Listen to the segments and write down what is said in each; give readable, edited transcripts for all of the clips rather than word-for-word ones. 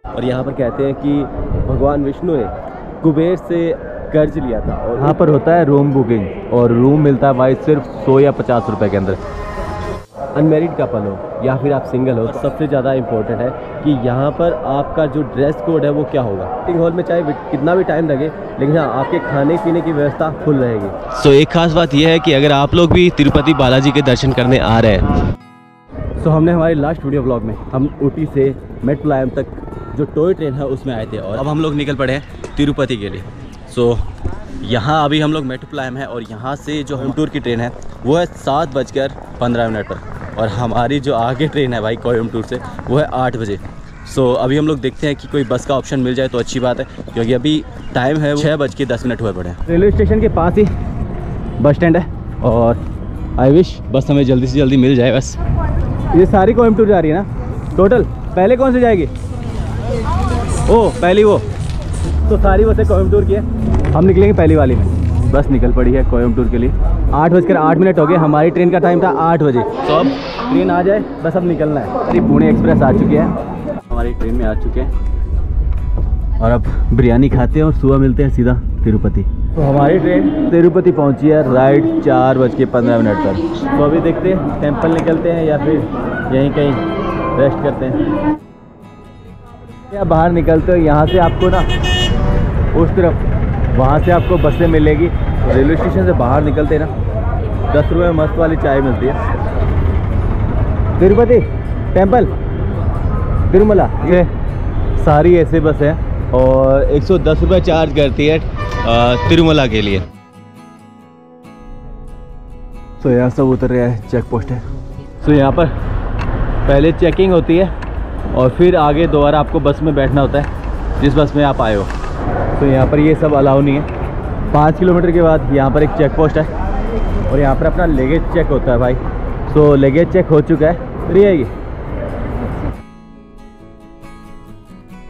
और यहाँ पर कहते हैं कि भगवान विष्णु ने कुबेर से कर्ज लिया था और यहाँ पर होता है रूम बुकिंग और रूम मिलता है भाई सिर्फ 100 या 50 रुपए के अंदर। अनमेरिड कपल हो या फिर आप सिंगल हो, सबसे ज़्यादा इम्पोर्टेंट है कि यहाँ पर आपका जो ड्रेस कोड है वो क्या होगा। मीटिंग हॉल में चाहे कितना भी टाइम लगे, लेकिन हाँ आपके खाने पीने की व्यवस्था फुल रहेगी। सो एक खास बात यह है कि अगर आप लोग भी तिरुपति बालाजी के दर्शन करने आ रहे हैं, सो हमने हमारे लास्ट वीडियो ब्लॉग में हम ऊटी से मेट्रोपलायम तक जो टॉय ट्रेन है उसमें आए थे और अब हम लोग निकल पड़े हैं तिरुपति के लिए। सो यहाँ अभी हम लोग मेट्रोपलायम है और यहाँ से जो होम टूर की ट्रेन है वो है 7:15 पर और हमारी जो आगे ट्रेन है भाई कोयम्बटूर से वो है 8 बजे। सो अभी हम लोग देखते हैं कि कोई बस का ऑप्शन मिल जाए तो अच्छी बात है, क्योंकि अभी टाइम है 6:10 हुए पड़े हैं। रेलवे स्टेशन के पास ही बस स्टैंड है और आई विश बस हमें जल्दी से जल्दी मिल जाए। बस ये सारी कोयम्बटूर जा रही है ना टोटल? पहले कौन सी जाएगी? ओ पहली वो, तो सारी बसें कोयम्बटूर की है। हम निकलेंगे पहली वाली में। बस निकल पड़ी है कोयम्बटूर के लिए। 8:08 हो गए, हमारी ट्रेन का टाइम था 8 बजे। तो अब ट्रेन आ जाए, बस अब निकलना है। अरे पुणे एक्सप्रेस आ चुकी है, हमारी ट्रेन में आ चुके हैं और अब बिरयानी खाते हैं और सुबह मिलते हैं सीधा तिरुपति। तो हमारी ट्रेन तिरुपति पहुंची है राइट 4:15 पर। तो अभी देखते हैं टेम्पल निकलते हैं या फिर यहीं कहीं रेस्ट करते हैं। या बाहर निकलते हो यहाँ से आपको ना उस तरफ, वहाँ से आपको बसें मिलेगी। रेलवे स्टेशन से बाहर निकलते ना 10 रुपये में मस्त वाली चाय मिलती है। तिरुपति टेम्पल तिरुमला, ये सारी ऐसे बस है और 110 रुपये चार्ज करती है तिरुमला के लिए। तो यहाँ सब उतर रहा है, चेक पोस्ट है। तो यहाँ पर पहले चेकिंग होती है और फिर आगे दोबारा आपको बस में बैठना होता है जिस बस में आप आए हो। तो यहाँ पर ये सब अलाउ नहीं है। 5 किलोमीटर के बाद यहाँ पर एक चेक पोस्ट है और यहाँ पर अपना लगेज चेक होता है भाई। सो लगेज चेक हो चुका है, फ्री है ये।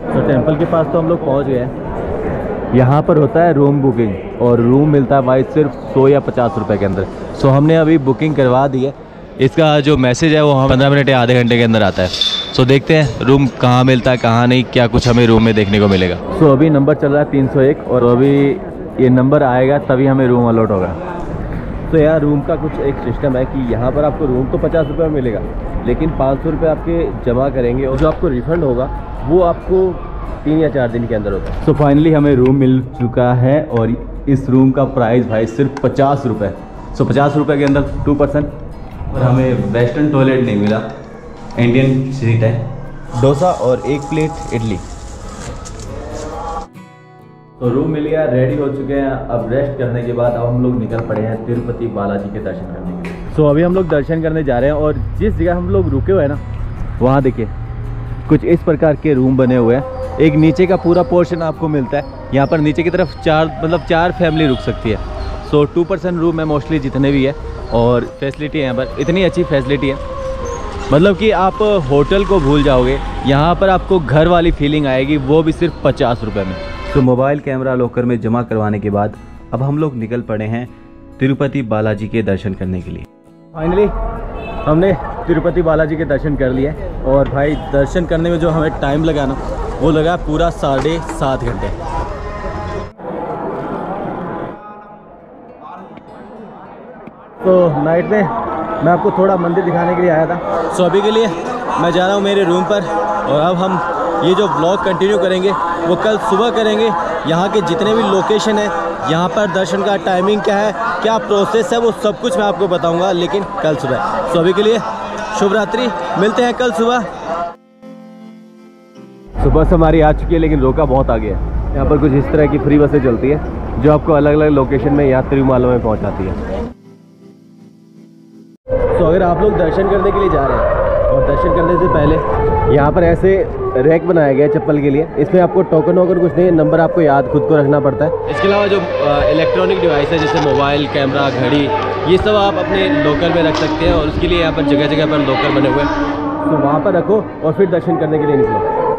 तो टेम्पल के पास तो हम लोग पहुँच गए हैं। यहाँ पर होता है रूम बुकिंग और रूम मिलता है भाई सिर्फ 100 या 50 रुपए के अंदर। सो हमने अभी बुकिंग करवा दी है। इसका जो मैसेज है वो हम 15 मिनट या आधे घंटे के अंदर आता है। सो देखते हैं रूम कहाँ मिलता है कहाँ नहीं, क्या कुछ हमें रूम में देखने को मिलेगा। सो अभी नंबर चल रहा है 301 और अभी ये नंबर आएगा तभी हमें रूम अलॉट होगा। तो यार रूम का कुछ एक सिस्टम है कि यहाँ पर आपको रूम तो 50 रुपये में मिलेगा, लेकिन 500 रुपये आपके जमा करेंगे और जो आपको रिफ़ंड होगा वो आपको 3 या 4 दिन के अंदर होता है। सो फाइनली हमें रूम मिल चुका है और इस रूम का प्राइस भाई सिर्फ 50 रुपये। सो 50 रुपये के अंदर 2 पर्सन और हमें वेस्टर्न टॉयलेट नहीं मिला, इंडियन सीट है, डोसा और 1 प्लेट इडली। तो रूम मिल गया, रेडी हो चुके हैं। अब रेस्ट करने के बाद अब हम लोग निकल पड़े हैं तिरुपति बालाजी के दर्शन करने के लिए। सो अभी हम लोग दर्शन करने जा रहे हैं और जिस जगह हम लोग रुके हुए हैं ना वहाँ देखिए कुछ इस प्रकार के रूम बने हुए हैं। एक नीचे का पूरा पोर्शन आपको मिलता है। यहाँ पर नीचे की तरफ 4 फैमिली रुक सकती है। सो 2 पर्सन रूम है मोस्टली जितने भी है और फैसिलिटी है यहाँ पर इतनी अच्छी फैसिलिटी है, मतलब कि आप होटल को भूल जाओगे। यहाँ पर आपको घर वाली फीलिंग आएगी, वो भी सिर्फ 50 रुपये में। तो मोबाइल कैमरा लॉकर में जमा करवाने के बाद अब हम लोग निकल पड़े हैं तिरुपति बालाजी के दर्शन करने के लिए। फाइनली हमने तिरुपति बालाजी के दर्शन कर लिए और भाई दर्शन करने में जो हमें टाइम लगा ना वो लगा पूरा 7.5 घंटे। तो नाइट में मैं आपको थोड़ा मंदिर दिखाने के लिए आया था। सो अभी के लिए मैं जा रहा हूँ मेरे रूम पर और अब हम ये जो ब्लॉग कंटिन्यू करेंगे वो कल सुबह करेंगे। यहाँ के जितने भी लोकेशन है, यहाँ पर दर्शन का टाइमिंग क्या है, क्या प्रोसेस है, वो सब कुछ मैं आपको बताऊँगा, लेकिन कल सुबह। सो अभी के लिए शुभ रात्रि, मिलते हैं कल सुबह। बस हमारी आ चुकी है लेकिन रोका बहुत आ गया है। यहाँ पर कुछ इस तरह की फ्री बसें चलती है जो आपको अलग अलग लोकेशन में या तिरुमाला में पहुँचाती है। तो अगर आप लोग दर्शन करने के लिए जा रहे हैं और दर्शन करने से पहले यहाँ पर ऐसे रैक बनाया गया है चप्पल के लिए। इसमें आपको टोकन वोकन कुछ नहीं, नंबर आपको याद खुद को रखना पड़ता है। इसके अलावा जो इलेक्ट्रॉनिक डिवाइस है जैसे मोबाइल, कैमरा, घड़ी, ये सब आप अपने लोकर में रख सकते हैं और उसके लिए यहाँ पर जगह जगह पर लोकर बने हुए हैं। तो वहाँ पर रखो और फिर दर्शन करने के लिए निकलो।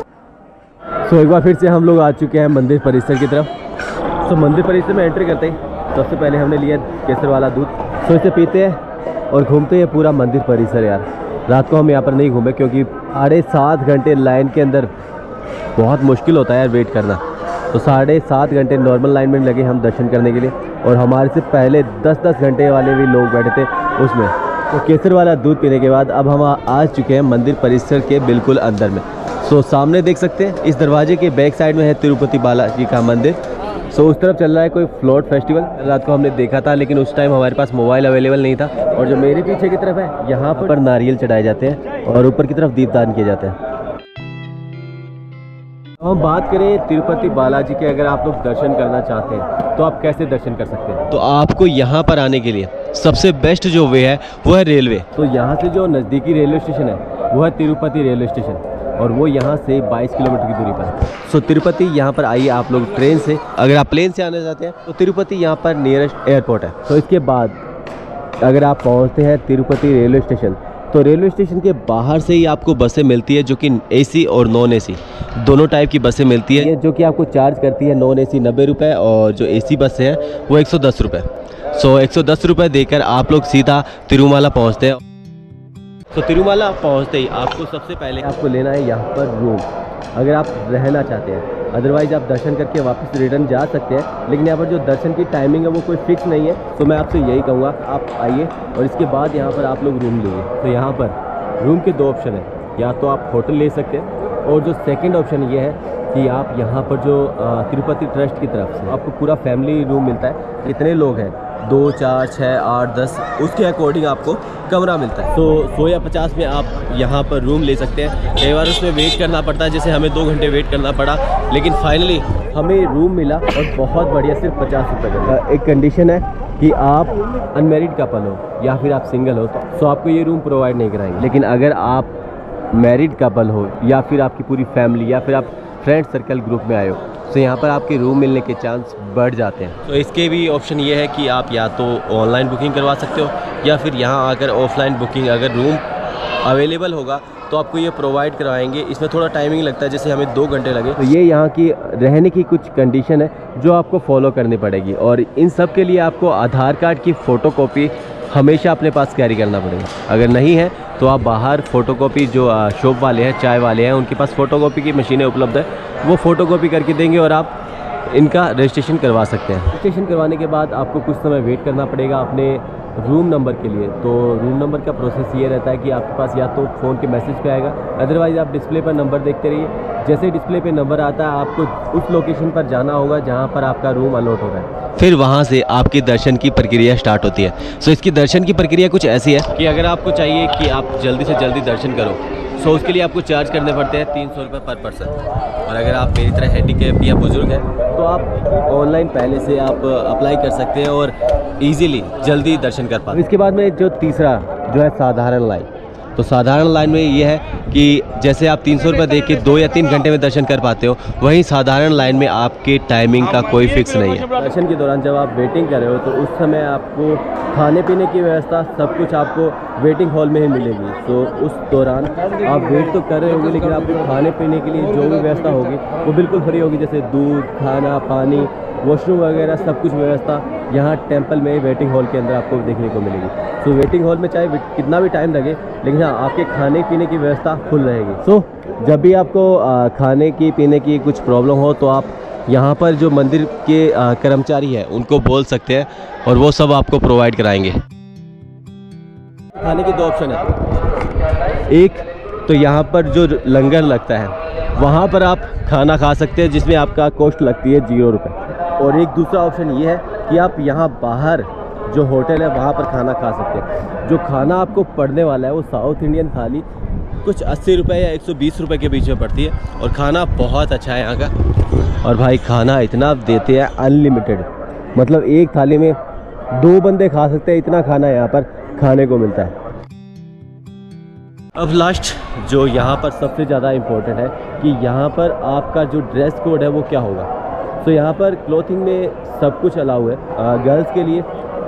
तो एक बार फिर से हम लोग आ चुके हैं मंदिर परिसर की तरफ। तो मंदिर परिसर में एंट्री करते ही सबसे पहले हमने लिया केसर वाला दूध। तो इसे पीते हैं और घूमते हैं पूरा मंदिर परिसर। यार रात को हम यहाँ पर नहीं घूमे क्योंकि 7.5 घंटे लाइन के अंदर बहुत मुश्किल होता है यार वेट करना। तो 7.5 घंटे नॉर्मल लाइन में लगे हम दर्शन करने के लिए, और हमारे से पहले 10-10 घंटे वाले भी लोग बैठे थे उसमें। तो केसर वाला दूध पीने के बाद अब हम आ चुके हैं मंदिर परिसर के बिल्कुल अंदर में। सो सामने देख सकते हैं इस दरवाजे के बैक साइड में है तिरुपति बालाजी का मंदिर। सो उस तरफ चल रहा है कोई फ्लोट फेस्टिवल। रात को हमने देखा था, लेकिन उस टाइम हमारे पास मोबाइल अवेलेबल नहीं था। और जो मेरे पीछे की तरफ है यहाँ पर नारियल चढ़ाए जाते हैं और ऊपर की तरफ दीपदान किए जाते हैं। हम बात करें तिरुपति बालाजी के, अगर आप लोग दर्शन करना चाहते हैं तो आप कैसे दर्शन कर सकते हैं? तो आपको यहाँ पर आने के लिए सबसे बेस्ट जो वे है वो है रेलवे। तो यहाँ से जो नज़दीकी रेलवे स्टेशन है वो है तिरुपति रेलवे स्टेशन, और वो यहाँ से 22 किलोमीटर की दूरी पर है। सो तिरुपति यहाँ पर आइए आप लोग ट्रेन से। अगर आप प्लेन से आना चाहते हैं तो तिरुपति यहाँ पर नियरेस्ट एयरपोर्ट है। तो इसके बाद अगर आप पहुँचते हैं तिरुपति रेलवे स्टेशन, तो रेलवे स्टेशन के बाहर से ही आपको बसें मिलती है, जो कि AC और नॉन AC दोनों टाइप की बसें मिलती है, जो कि आपको चार्ज करती है। नॉन AC 90 रुपये और जो AC बसें हैं वो 110 रुपये। सो 110 रुपये देकर आप लोग सीधा तिरुमाला पहुँचते हैं। तो तिरुमाला पहुँचते ही आपको सबसे पहले आपको लेना है यहाँ पर रूम, अगर आप रहना चाहते हैं। अदरवाइज़ आप दर्शन करके वापस रिटर्न जा सकते हैं, लेकिन यहाँ पर जो दर्शन की टाइमिंग है वो कोई फिक्स नहीं है। तो मैं आपसे यही कहूँगा आप आइए और इसके बाद यहाँ पर आप लोग रूम लीजिए। तो यहाँ पर रूम के 2 ऑप्शन हैं, या तो आप होटल ले सकते हैं, और जो सेकंड ऑप्शन ये है कि आप यहाँ पर जो तिरुपति ट्रस्ट की तरफ से आपको पूरा फैमिली रूम मिलता है। कितने लोग हैं, 2, 4, 6, 8, 10, उसके अकॉर्डिंग आपको कमरा मिलता है। तो 100 या 50 में आप यहाँ पर रूम ले सकते हैं। कई बार उसमें वेट करना पड़ता है, जैसे हमें 2 घंटे वेट करना पड़ा, लेकिन फाइनली हमें रूम मिला और बहुत बढ़िया, सिर्फ 50 रुपये का। एक कंडीशन है कि आप अनमेरिड कपल हो या फिर आप सिंगल हो तो आपको ये रूम प्रोवाइड नहीं कराएंगे। लेकिन अगर आप मैरिड कपल हो या फिर आपकी पूरी फैमिली या फिर आप फ्रेंड सर्कल ग्रुप में आए हो, तो यहाँ पर आपके रूम मिलने के चांस बढ़ जाते हैं। तो इसके भी ऑप्शन ये है कि आप या तो ऑनलाइन बुकिंग करवा सकते हो, या फिर यहाँ आकर ऑफलाइन बुकिंग, अगर रूम अवेलेबल होगा तो आपको ये प्रोवाइड करवाएंगे। इसमें थोड़ा टाइमिंग लगता है, जैसे हमें 2 घंटे लगे। तो ये यहाँ की रहने की कुछ कंडीशन है जो आपको फॉलो करनी पड़ेगी, और इन सब के लिए आपको आधार कार्ड की फ़ोटोकॉपी हमेशा अपने पास कैरी करना पड़ेगा। अगर नहीं है तो आप बाहर फ़ोटोकॉपी, जो शॉप वाले हैं, चाय वाले हैं, उनके पास फ़ोटोकॉपी की मशीनें उपलब्ध है, वो फ़ोटोकॉपी करके देंगे और आप इनका रजिस्ट्रेशन करवा सकते हैं। रजिस्ट्रेशन करवाने के बाद आपको कुछ समय वेट करना पड़ेगा अपने रूम नंबर के लिए। तो रूम नंबर का प्रोसेस ये रहता है कि आपके पास या तो फ़ोन के मैसेज पे आएगा, अदरवाइज़ आप डिस्प्ले पर नंबर देखते रहिए। जैसे ही डिस्प्ले पे नंबर आता है आपको उस लोकेशन पर जाना होगा जहाँ पर आपका रूम अलॉट हो रहा है। फिर वहाँ से आपकी दर्शन की प्रक्रिया स्टार्ट होती है। सो इसकी दर्शन की प्रक्रिया कुछ ऐसी है कि अगर आपको चाहिए कि आप जल्दी से जल्दी दर्शन करो, सो उसके लिए आपको चार्ज करने पड़ते हैं 300 रुपये पर पर्सन। और अगर आप मेरी तरह हैंडीकैप या बुजुर्ग हैं तो आप ऑनलाइन पहले से आप अप्लाई कर सकते हैं और इजीली जल्दी दर्शन कर पाते हैं। इसके बाद में जो तीसरा जो है साधारण लाइन, तो साधारण लाइन में ये है कि जैसे आप 300 रुपये दे के 2 या 3 घंटे में दर्शन कर पाते हो, वहीं साधारण लाइन में आपके टाइमिंग का कोई फिक्स नहीं है। दर्शन के दौरान जब आप वेटिंग कर रहे हो तो उस समय आपको खाने पीने की व्यवस्था सब कुछ आपको वेटिंग हॉल में ही मिलेगी। तो उस दौरान आप वेट तो कर रहे होंगे, लेकिन आपको खाने पीने के लिए जो भी व्यवस्था होगी वो बिल्कुल फ्री होगी, जैसे दूध, खाना, पानी, वॉशरूम वगैरह सब कुछ व्यवस्था यहाँ टेंपल में वेटिंग हॉल के अंदर आपको देखने को मिलेगी। तो वेटिंग हॉल में चाहे कितना भी टाइम लगे, लेकिन हाँ आपके खाने पीने की व्यवस्था फुल रहेगी। सो जब भी आपको खाने की पीने की कुछ प्रॉब्लम हो तो आप यहाँ पर जो मंदिर के कर्मचारी हैं उनको बोल सकते हैं और वो सब आपको प्रोवाइड कराएंगे। खाने की 2 ऑप्शन है। एक तो यहाँ पर जो लंगर लगता है वहाँ पर आप खाना खा सकते हैं, जिसमें आपका कॉस्ट लगती है 0 रुपये। और एक दूसरा ऑप्शन ये है कि आप यहाँ बाहर जो होटल है वहाँ पर खाना खा सकते हैं। जो खाना आपको पड़ने वाला है वो साउथ इंडियन थाली कुछ 80 रुपये या 120 रुपये के बीच में पड़ती है, और खाना बहुत अच्छा है यहाँ का। और भाई खाना इतना देते हैं अनलिमिटेड, मतलब एक थाली में 2 बंदे खा सकते हैं, इतना खाना यहाँ पर खाने को मिलता है। अब लास्ट जो यहाँ पर सबसे ज़्यादा इम्पोर्टेंट है कि यहाँ पर आपका जो ड्रेस कोड है वो क्या होगा। तो यहाँ पर क्लॉथिंग में सब कुछ अलाउ है। गर्ल्स के लिए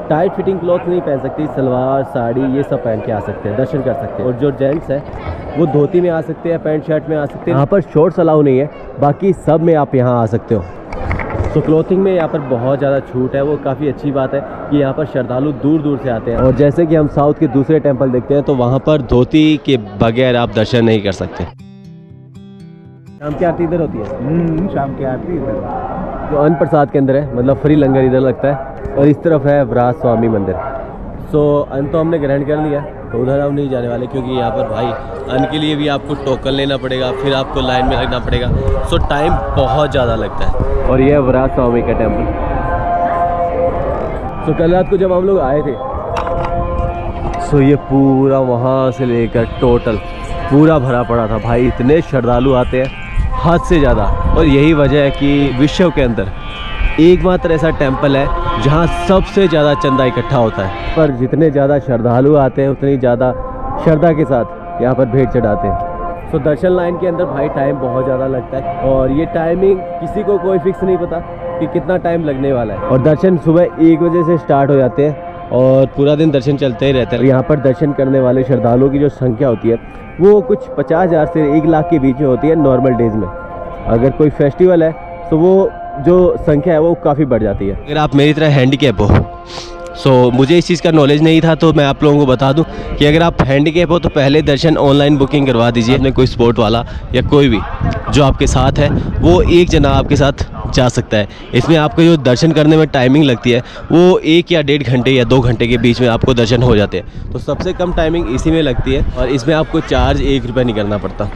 टाइट फिटिंग क्लॉथ नहीं पहन सकती, सलवार साड़ी ये सब पहन के आ सकते हैं, दर्शन कर सकते हैं। और जो जेंट्स है वो धोती में आ सकते हैं, पैंट शर्ट में आ सकते हैं। यहाँ पर शॉर्ट्स अलाउ नहीं है, बाकी सब में आप यहाँ आ सकते हो। तो क्लॉथिंग में यहाँ पर बहुत ज़्यादा छूट है, वो काफ़ी अच्छी बात है कि यहाँ पर श्रद्धालु दूर दूर से आते हैं। और जैसे कि हम साउथ के दूसरे टेम्पल देखते हैं तो वहाँ पर धोती के बगैर आप दर्शन नहीं कर सकते। शाम की आरती इधर होती है? शाम की आरती इधर। जो अन्न प्रसाद के अंदर है, मतलब फ्री लंगर इधर लगता है। और इस तरफ है वराज स्वामी मंदिर। सो अन्न तो हमने ग्रहण कर लिया, तो उधर हम नहीं जाने वाले, क्योंकि यहाँ पर भाई अन्न के लिए भी आपको टोकन लेना पड़ेगा, फिर आपको लाइन में लगना पड़ेगा। सो टाइम बहुत ज़्यादा लगता है। और यह वराज स्वामी का टेम्पल। सो कल रात को जब हम लोग आए थे, सो ये पूरा वहाँ से लेकर टोटल पूरा भरा पड़ा था भाई। इतने श्रद्धालु आते हैं हद से ज़्यादा। और यही वजह है कि विश्व के अंदर एकमात्र ऐसा टेम्पल है जहाँ सबसे ज़्यादा चंदा इकट्ठा होता है। पर जितने ज़्यादा श्रद्धालु आते हैं उतनी ज़्यादा श्रद्धा के साथ यहाँ पर भेंट चढ़ाते हैं। सो दर्शन लाइन के अंदर भाई टाइम बहुत ज़्यादा लगता है, और ये टाइमिंग किसी को कोई फिक्स नहीं पता कि कितना टाइम लगने वाला है। और दर्शन सुबह 1 बजे से स्टार्ट हो जाते हैं और पूरा दिन दर्शन चलते ही रहते हैं। यहाँ पर दर्शन करने वाले श्रद्धालुओं की जो संख्या होती है वो कुछ 50,000 से 1 लाख के बीच में होती है नॉर्मल डेज में। अगर कोई फेस्टिवल है तो वो जो संख्या है वो काफ़ी बढ़ जाती है। अगर आप मेरी तरह हैंडीकैप हो, सो मुझे इस चीज़ का नॉलेज नहीं था, तो मैं आप लोगों को बता दूं कि अगर आप हैंडीकैप हो तो पहले दर्शन ऑनलाइन बुकिंग करवा दीजिए। अपने कोई स्पोर्ट वाला या कोई भी जो आपके साथ है, वो एक जना आपके साथ जा सकता है। इसमें आपको जो दर्शन करने में टाइमिंग लगती है वो 1 या 1.5 घंटे या 2 घंटे के बीच में आपको दर्शन हो जाते हैं। तो सबसे कम टाइमिंग इसी में लगती है, और इसमें आपको चार्ज 1 रुपये नहीं करना पड़ता।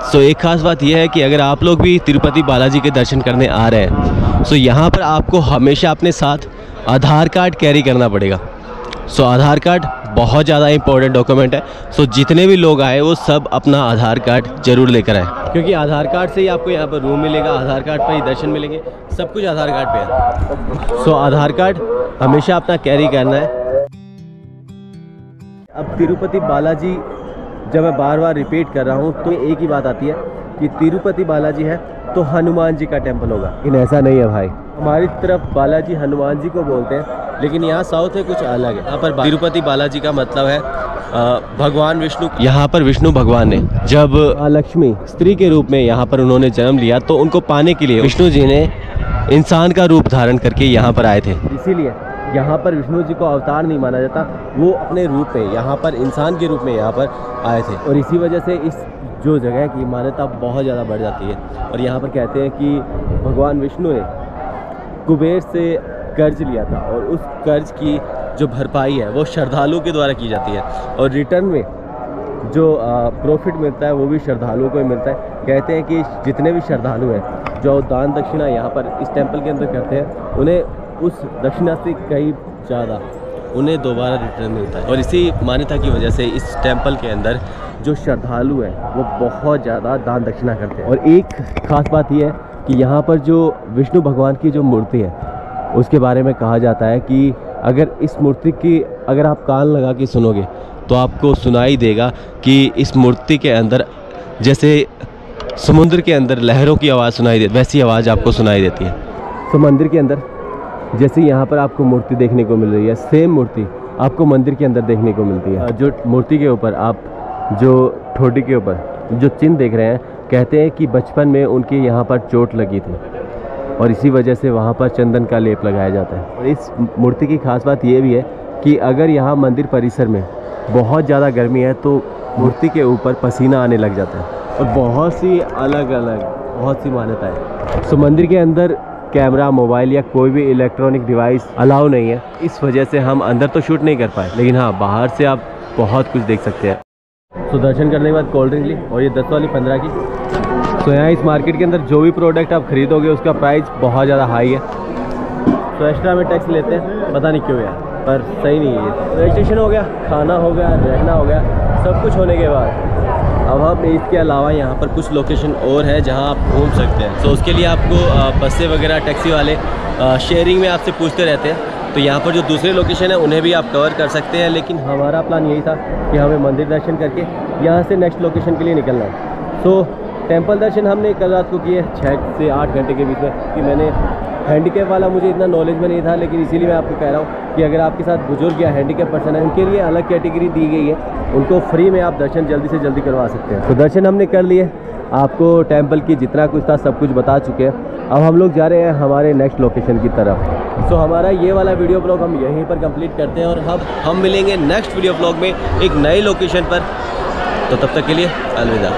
सो एक खास बात यह है कि अगर आप लोग भी तिरुपति बालाजी के दर्शन करने आ रहे हैं, सो यहाँ पर आपको हमेशा अपने साथ आधार कार्ड कैरी करना पड़ेगा। सो आधार कार्ड बहुत ज़्यादा इंपॉर्टेंट डॉक्यूमेंट है। सो जितने भी लोग आए वो सब अपना आधार कार्ड जरूर लेकर आए, क्योंकि आधार कार्ड से ही आपको यहाँ पर रूम मिलेगा, आधार कार्ड पर ही दर्शन मिलेंगे, सब कुछ आधार कार्ड पे है। सो आधार कार्ड हमेशा अपना कैरी करना है। अब तिरुपति बालाजी जब मैं बार बार रिपीट कर रहा हूँ तो एक ही बात आती है कि तिरुपति बालाजी है तो हनुमान जी का टेम्पल होगा। लेकिन ऐसा नहीं है भाई, हमारी तरफ बालाजी हनुमान जी को बोलते हैं, लेकिन यहाँ साउथ में कुछ अलग है। यहाँ पर तिरुपति बालाजी का मतलब है भगवान विष्णु। यहाँ पर विष्णु भगवान ने जब लक्ष्मी स्त्री के रूप में यहाँ पर उन्होंने जन्म लिया, तो उनको पाने के लिए विष्णु जी ने इंसान का रूप धारण करके यहाँ पर आए थे। इसीलिए यहाँ पर विष्णु जी को अवतार नहीं माना जाता, वो अपने रूप में यहाँ पर इंसान के रूप में यहाँ पर आए थे। और इसी वजह से इस जो जगह की मान्यता बहुत ज़्यादा बढ़ जाती है। और यहाँ पर कहते हैं कि भगवान विष्णु ने कुबेर से कर्ज लिया था, और उस कर्ज की जो भरपाई है वो श्रद्धालुओं के द्वारा की जाती है, और रिटर्न में जो प्रॉफिट मिलता है वो भी श्रद्धालुओं को ही मिलता है। कहते हैं कि जितने भी श्रद्धालु हैं जो दान दक्षिणा यहाँ पर इस टेम्पल के अंदर करते हैं, उन्हें उस दक्षिणा से कई ज़्यादा उन्हें दोबारा रिटर्न मिलता है। और इसी मान्यता की वजह से इस टेम्पल के अंदर जो श्रद्धालु हैं वो बहुत ज़्यादा दान दक्षिणा करते हैं। और एक ख़ास बात यह है कि यहाँ पर जो विष्णु भगवान की जो मूर्ति है उसके बारे में कहा जाता है कि अगर इस मूर्ति की अगर आप कान लगा के सुनोगे तो आपको सुनाई देगा कि इस मूर्ति के अंदर जैसे समुद्र के अंदर लहरों की आवाज़ सुनाई देती, वैसी आवाज़ आपको सुनाई देती है। तो मंदिर के अंदर जैसे यहाँ पर आपको मूर्ति देखने को मिल रही है, सेम मूर्ति आपको मंदिर के अंदर देखने को मिलती है। जो मूर्ति के ऊपर आप जो ठोडी के ऊपर जो चिन्ह देख रहे हैं, कहते हैं कि बचपन में उनके यहाँ पर चोट लगी थी और इसी वजह से वहाँ पर चंदन का लेप लगाया जाता है। और इस मूर्ति की खास बात ये भी है कि अगर यहाँ मंदिर परिसर में बहुत ज़्यादा गर्मी है तो मूर्ति के ऊपर पसीना आने लग जाता है। और बहुत सी अलग अलग बहुत सी मान्यता है। तो मंदिर के अंदर कैमरा, मोबाइल या कोई भी इलेक्ट्रॉनिक डिवाइस अलाउ नहीं है। इस वजह से हम अंदर तो शूट नहीं कर पाए, लेकिन हाँ बाहर से आप बहुत कुछ देख सकते हैं। तो दर्शन करने के बाद कोल्ड ड्रिंक ली, और ये 10 वाली 15 की। तो यहाँ इस मार्केट के अंदर जो भी प्रोडक्ट आप खरीदोगे उसका प्राइस बहुत ज़्यादा हाई है। तो एक्स्ट्रा में टैक्स लेते हैं, पता नहीं क्यों यार, पर सही नहीं है। रजिस्ट्रेशन हो गया, खाना हो गया, रहना हो गया, सब कुछ होने के बाद अब हम इसके अलावा यहाँ पर कुछ लोकेशन और है जहाँ आप घूम सकते हैं। तो उसके लिए आपको बसें वगैरह टैक्सी वाले शेयरिंग में आपसे पूछते रहते हैं। तो यहाँ पर जो दूसरे लोकेशन है उन्हें भी आप कवर कर सकते हैं, लेकिन हमारा प्लान यही था कि हमें मंदिर दर्शन करके यहाँ से नेक्स्ट लोकेशन के लिए निकलना है। तो टेंपल दर्शन हमने कल रात को किए 6 से 8 घंटे के बीच में, कि मैंने हैंडीकैप वाला मुझे इतना नॉलेज में नहीं था, लेकिन इसीलिए मैं आपको कह रहा हूँ कि अगर आपके साथ बुजुर्ग या हैंडीकैप पर्सन है उनके लिए अलग कैटेगरी दी गई है, उनको फ्री में आप दर्शन जल्दी से जल्दी करवा सकते हैं। तो दर्शन हमने कर लिए, आपको टेंपल की जितना कुछ था सब कुछ बता चुके हैं। अब हम लोग जा रहे हैं हमारे नेक्स्ट लोकेशन की तरफ। तो हमारा ये वाला वीडियो ब्लॉग हम यहीं पर कंप्लीट करते हैं, और अब हम मिलेंगे नेक्स्ट वीडियो ब्लॉग में एक नए लोकेशन पर। तो तब तक के लिए अलविदा।